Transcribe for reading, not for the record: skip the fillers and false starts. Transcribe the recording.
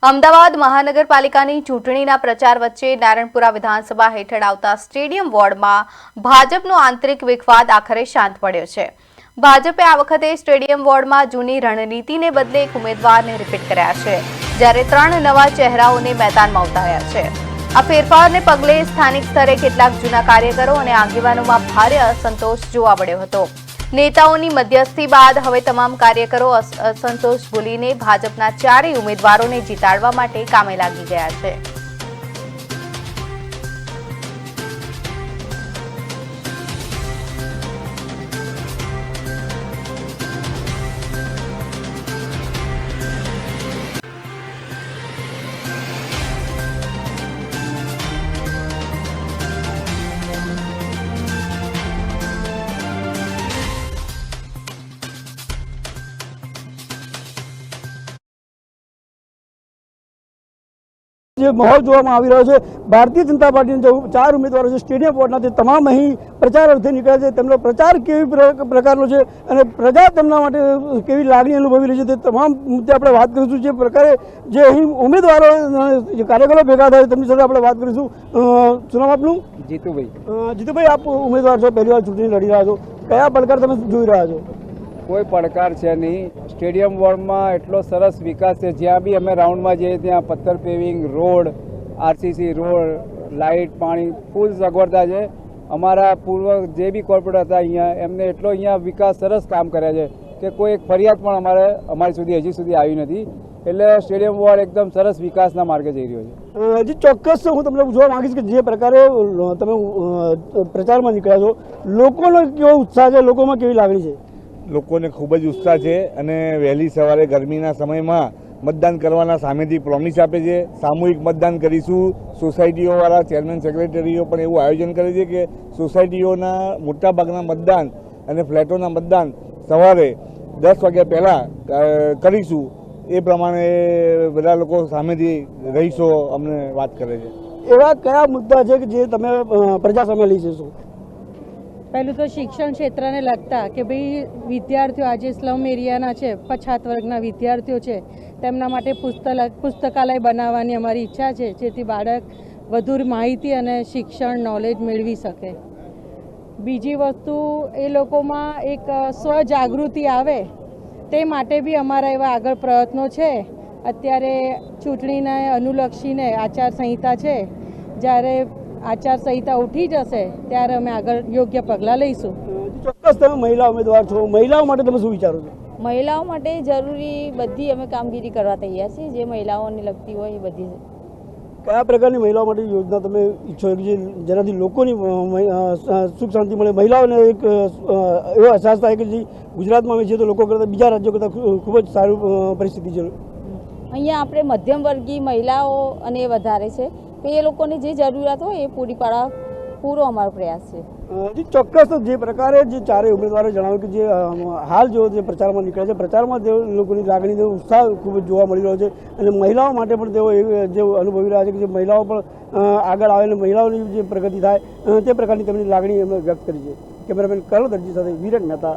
અમદાવાદ મહાનગરપાલિકાની ચૂંટણીના પ્રચાર વચ્ચે નારણપુરા વિધાનસભા હેઠળ આવતા સ્ટેડિયમ વોર્ડમાં ભાજપનો આંતરિક વિખવાદ આખરે શાંત પડ્યો છે। ભાજપે આ વખતે સ્ટેડિયમ વોર્ડમાં જૂની રણનીતિને બદલે એક ઉમેદવારને રિપીટ કર્યા છે, જ્યારે 3 નવા ચહેરાઓને મેદાનમાં ઉતાર્યા છે। આ ફેરફારને પગલે સ્થાનિક સ્તરે કેટલાક જૂના કાર્યકરો અને આગેવાનોમાં ભારે અસંતોષ જોવા મળ્યો હતો। નેતાઓની મધ્યસ્થી બાદ હવે તમામ કાર્યકરો અસંતોષ ભૂલીને ભાજપના 4 ઉમેદવારોને જીતાડવા માટે કામે લાગી ગયા છે। જે માહોલ જોવામાં આવી રહ્યો છે, ભારતીય જનતા પાર્ટીના જે 4 ઉમેદવારો છે સ્ટેડિયમ વોર્ડના, તે તમામ અહીં પ્રચાર અર્થે નીકળ્યા છે। તેમનો પ્રચાર કેવી પ્રકારનો છે અને પ્રજા તેમના માટે કેવી લાગણી અનુભવી રહી છે, તે તમામ મુદ્દે આપણે વાત કરીશું। જે પ્રકારે જે અહીં ઉમેદવારો કાર્યકરો ભેગા થાય તેમની સાથે આપણે વાત કરીશું। શું નામ આપનું? જીતુભાઈ। જીતુભાઈ, આપ ઉમેદવાર છો, પહેલી વાર ચૂંટણી લડી રહ્યા છો, કયા પડકાર તમે જોઈ રહ્યા છો? કોઈ પડકાર છે નહીં। સ્ટેડિયમ વોર્ડમાં એટલો સરસ વિકાસ છે, જ્યાં બી અમે રાઉન્ડમાં જઈએ ત્યાં પથ્થર paving, road, RCC road, light, પાણી ફૂલ સગવડતા છે। અમારા પૂર્વ જે બી કોર્પોરેટર હતા અહીંયા, એમને એટલો અહીંયા વિકાસ સરસ કામ કર્યા છે કે કોઈ એક ફરિયાદ પણ અમારી સુધી હજી સુધી આવી નથી। એટલે સ્ટેડિયમ વોર્ડ એકદમ સરસ વિકાસના માર્ગે જઈ રહ્યો છે। હજી ચોક્કસ હું તમને પૂછવા માંગીશ કે જે પ્રકારે તમે પ્રચારમાં નીકળ્યા છો, લોકોનો કેવો ઉત્સાહ છે, લોકોમાં કેવી લાગણી છે? લોકોને ખૂબ જ ઉત્સાહ છે અને વહેલી સવારે ગરમીના સમયમાં મતદાન કરવાના સામેથી પ્રોમિસ આપે છે। સામૂહિક મતદાન કરીશું। સોસાયટીઓવાળા ચેરમેન સેક્રેટરીઓ પણ એવું આયોજન કરે છે કે સોસાયટીઓના મોટાભાગના મતદાન અને ફ્લેટોના મતદાન સવારે 10 વાગ્યા પહેલાં કરીશું। એ પ્રમાણે બધા લોકો સામેથી રહીશો અમને વાત કરે છે। એવા કયા મુદ્દા છે કે જે તમે પ્રજા સામે લઈ જશો? પહેલું તો શિક્ષણ ક્ષેત્રને લગતા કે ભાઈ વિદ્યાર્થીઓ આજે સ્લમ એરિયાના છે, પછાત વર્ગના વિદ્યાર્થીઓ છે, તેમના માટે પુસ્તકાલય બનાવવાની અમારી ઈચ્છા છે, જેથી બાળક વધુ માહિતી અને શિક્ષણ નોલેજ મેળવી શકે। બીજી વસ્તુ, એ લોકોમાં એક સ્વજાગૃતિ આવે તે માટે બી અમારા એવા આગળ પ્રયત્નો છે। અત્યારે ચૂંટણીને અનુલક્ષીને આચારસંહિતા છે, જ્યારે આચારસંહિતા ઉઠી જશે ત્યારે અમે આગળ યોગ્ય પગલાં લઈશું। ચોક્કસ તમે મહિલા ઉમેદવાર છો, મહિલાઓ માટે તમે શું વિચારો છો? મહિલાઓ માટે જરૂરી બધી અમે કામગીરી કરવા તૈયાર છીએ, જે મહિલાઓને લગતી હોય એ બધી। કયા પ્રકારની મહિલાઓ માટે યોજના તમે ઈચ્છો કે જેનાથી લોકોની સુખ શાંતિ મળે, મહિલાઓને એક એવો અહેસાસ થાય કે જે ગુજરાતમાં અમે છીએ તો લોકો કરતાં બીજા રાજ્યો કરતાં ખૂબ જ સારી પરિસ્થિતિ છે? અહીંયા આપણે મધ્યમ વર્ગીય મહિલાઓ અને એ વધારે છે, તો એ લોકોની જે જરૂરિયાત હોય એ પૂરી પાડવા પૂરો અમારો પ્રયાસ છે। ચોક્કસ જે પ્રકારે જે 4 ઉમેદવારોએ જણાવ્યું કે જે હાલ જેઓ જે પ્રચારમાં નીકળ્યા છે, પ્રચારમાં તેઓ લોકોની લાગણી ઉત્સાહ ખૂબ જ જોવા મળી રહ્યો છે અને મહિલાઓ માટે પણ તેઓ જે અનુભવી રહ્યા છે કે જે મહિલાઓ પણ આગળ આવે અને મહિલાઓની જે પ્રગતિ થાય તે પ્રકારની તેમની લાગણી એમણે વ્યક્ત કરી છે। કેમેરામેન કરણ દરજી સાથે વિરેન મહેતા,